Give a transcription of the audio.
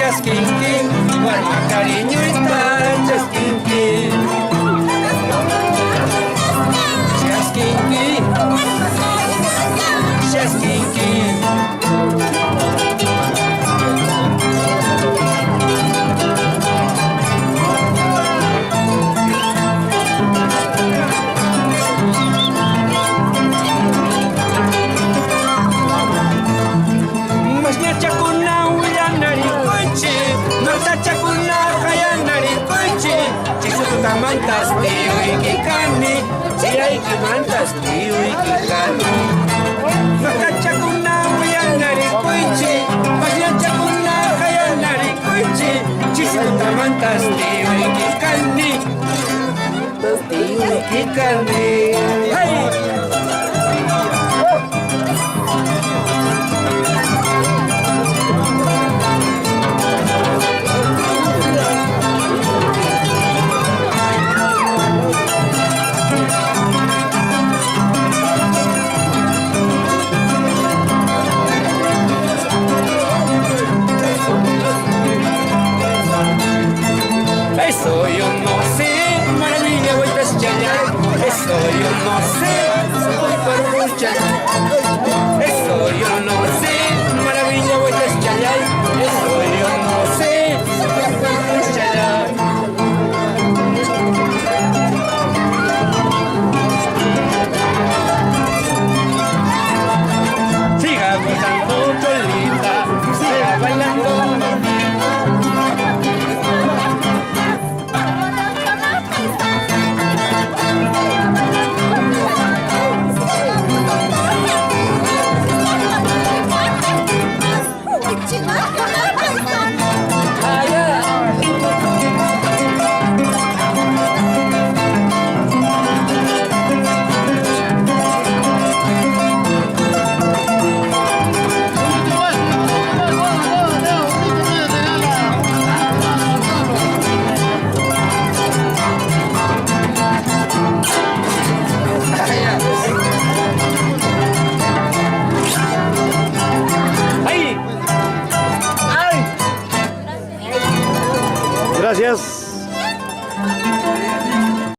chasquinquín, guarda cariño está chasquinquín. Chasquinquín, chasquinquín. Mantas tío y que carne, si hay que mantas tío y que carne. No cacha con la huyanari coiche, pagliaccia con la huyanari coiche, ci si tutta mantas tío y que carne, tío y que carne. ¡Hey! Eso yo no sé, maravilla vuelta a chayar. Eso yo no sé, soy por muchas. Eso yo no sé, maravilla vuelta a chayar. Eso yo no sé, soy por muchas. Siga gozando Cholita, siga bailando. Gracias.